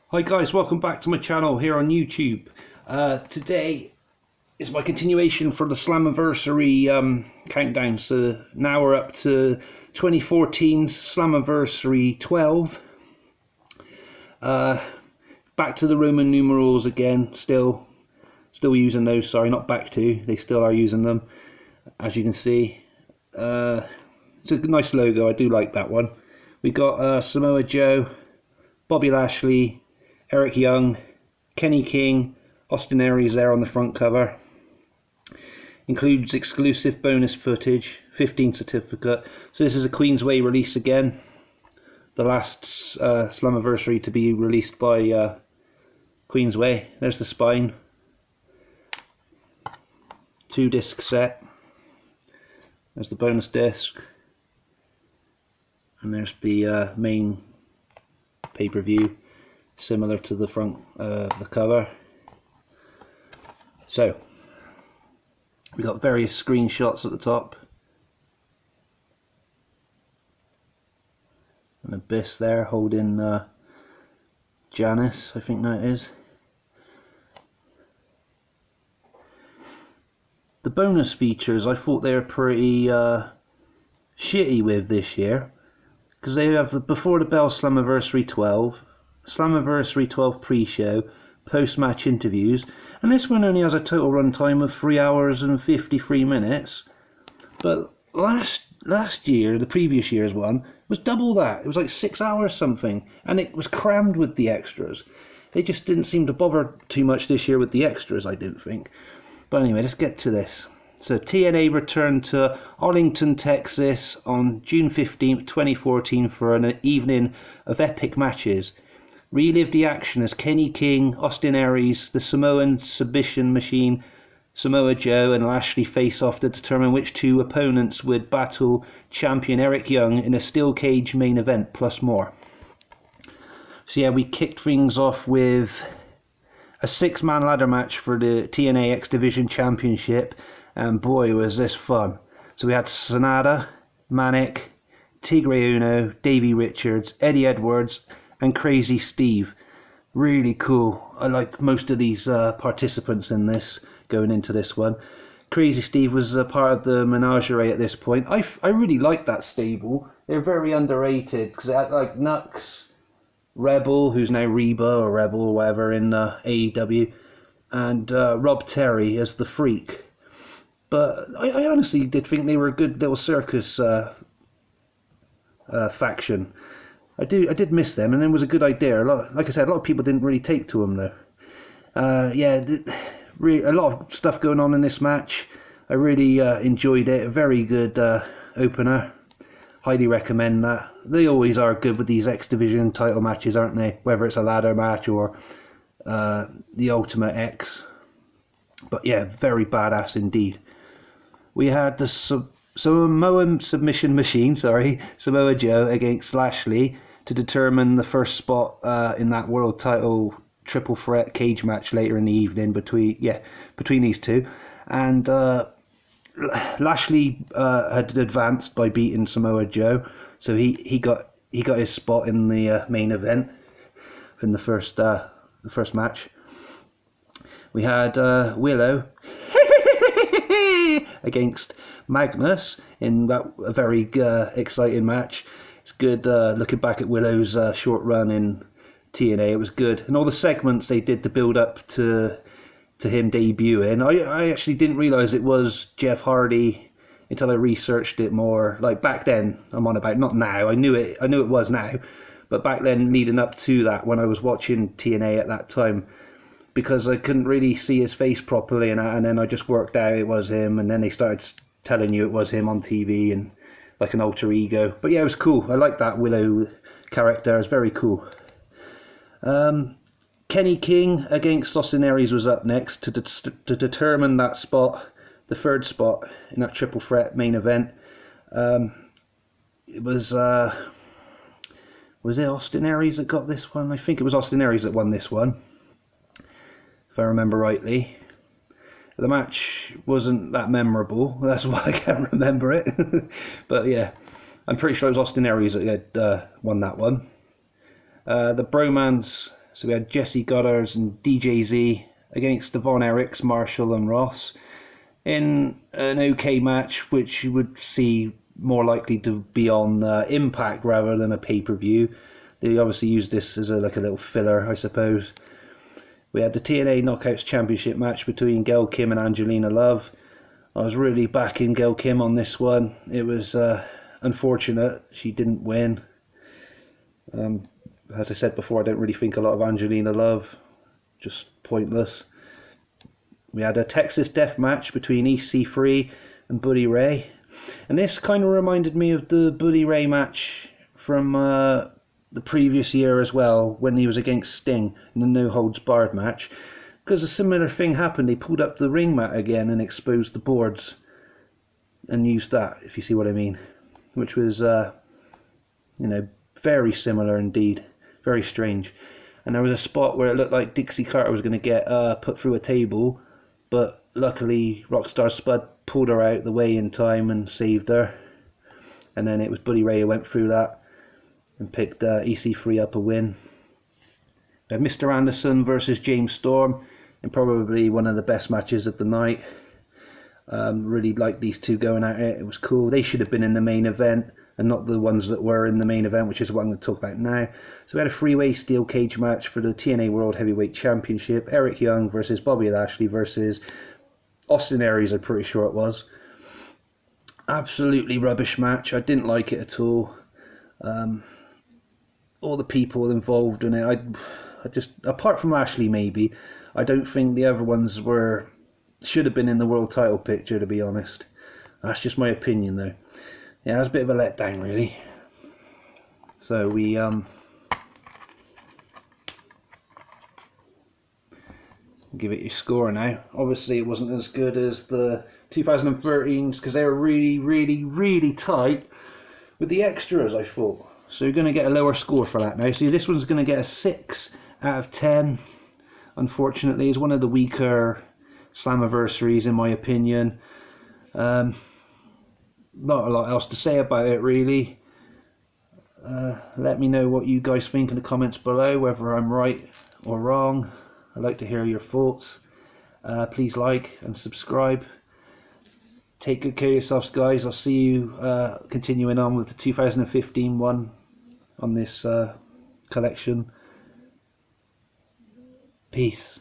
Hi guys, welcome back to my channel here on YouTube. Today is my continuation for the Slammiversary countdown. So now we're up to 2014's Slammiversary 12. Back to the Roman numerals again, still using those, sorry, not back to, they still are using them, as you can see. It's a nice logo, I do like that one. We got Samoa Joe, Bobby Lashley, Eric Young, Kenny King, Austin Aries there on the front cover. Includes exclusive bonus footage, 15 certificate. So this is a Queensway release again. The last Slammiversary to be released by Queensway. There's the spine. 2-disc set. There's the bonus disc. And there's the main pay-per-view, similar to the front of the cover. So we got various screenshots at the top. An Abyss there holding Janice, I think that is. The bonus features I thought they were pretty shitty with this year, because they have the Before the Bell Slammiversary 12, Slammiversary 12 pre-show, post-match interviews, and this one only has a total run time of 3 hours and 53 minutes. But last year, the previous year's one, was double that. It was like 6 hours something, and it was crammed with the extras. They just didn't seem to bother too much this year with the extras, I didn't think. But anyway, let's get to this. So TNA returned to Arlington, Texas on June 15th, 2014 for an evening of epic matches. Relive the action as Kenny King, Austin Aries, the Samoan submission machine, Samoa Joe and Lashley face off to determine which two opponents would battle champion Eric Young in a steel cage main event, plus more. So yeah, we kicked things off with a 6-man ladder match for the TNA X Division Championship, and boy was this fun. So we had Sonata, Manic, Tigre Uno, Davey Richards, Eddie Edwards and Crazy Steve. Really cool. I like most of these participants in this going into this one. Crazy Steve was a part of the menagerie at this point. I really like that stable. They're very underrated because they had like Nux, Rebel, who's now Reba or Rebel or whatever in AEW, and Rob Terry as the Freak. But I honestly did think they were a good little circus faction. I did miss them, and it was a good idea. Like I said, a lot of people didn't really take to them though. Yeah, a lot of stuff going on in this match. I really enjoyed it. A very good opener. Highly recommend that. They always are good with these X Division title matches, aren't they? Whether it's a ladder match or the Ultimate X. But yeah, very badass indeed. We had the Samoan submission machine, Samoa Joe against Lashley to determine the first spot in that world title triple threat cage match later in the evening between these two. And Lashley had advanced by beating Samoa Joe, so he got his spot in the main event in the first match. We had Willow against Magnus in a very exciting match. It's good looking back at Willow's short run in TNA. It was good, and all the segments they did to build up to him debuting. I actually didn't realise it was Jeff Hardy until I researched it more. Like back then, I'm on about, not now. I knew it was now, but back then, leading up to that, when I was watching TNA at that time, because I couldn't really see his face properly, and then I just worked out it was him, and then they started telling you it was him on TV and like an alter ego. But yeah, it was cool. I like that Willow character. It's very cool. Kenny King against Austin Aries was up next to determine that spot, the third spot in that triple threat main event. It was it Austin Aries that got this one? I think it was Austin Aries that won this one, if I remember rightly. The match wasn't that memorable, that's why I can't remember it. But yeah, I'm pretty sure it was Austin Aries that had won that one. The Bromance So we had Jesse Godderz and DJZ against the Von Erichs, Marshall and Ross in an okay match, which you would see more likely to be on Impact rather than a pay-per-view. They obviously used this as like a little filler, I suppose. We had the TNA Knockouts Championship match between Gail Kim and Angelina Love. I was really backing Gail Kim on this one. It was unfortunate she didn't win. As I said before, I don't really think a lot of Angelina Love. Just pointless. We had a Texas Death match between EC3 and Buddy Ray. And this kind of reminded me of the Buddy Ray match from the previous year as well, when he was against Sting in the No Holds Barred match. Because a similar thing happened. They pulled up the ring mat again and exposed the boards and used that, if you see what I mean. Which was, very similar indeed. Very strange. And there was a spot where it looked like Dixie Carter was going to get put through a table, but luckily Rockstar Spud pulled her out the way in time and saved her. And then it was Buddy Ray who went through that and picked EC3 up a win. We had Mr. Anderson versus James Storm in probably one of the best matches of the night. Really liked these two going at it. It was cool. They should have been in the main event and not the ones that were in the main event, which is what I'm going to talk about now. So we had a three-way steel cage match for the TNA World Heavyweight Championship. Eric Young versus Bobby Lashley versus Austin Aries, I'm pretty sure it was. Absolutely rubbish match. I didn't like it at all. All the people involved in it, I just, apart from Lashley maybe, I don't think the other ones should have been in the world title picture, to be honest. That's just my opinion though. Yeah, it was a bit of a letdown really. So we give it your score now. Obviously it wasn't as good as the 2013s because they were really tight with the extras, I thought. So you're going to get a lower score for that now. So this one's going to get a 6 out of 10. Unfortunately, it's one of the weaker Slammiversaries in my opinion. Not a lot else to say about it really. Let me know what you guys think in the comments below, whether I'm right or wrong. I'd like to hear your thoughts. Please like and subscribe. Take good care of yourselves, guys. I'll see you continuing on with the 2015 one on this collection. Peace.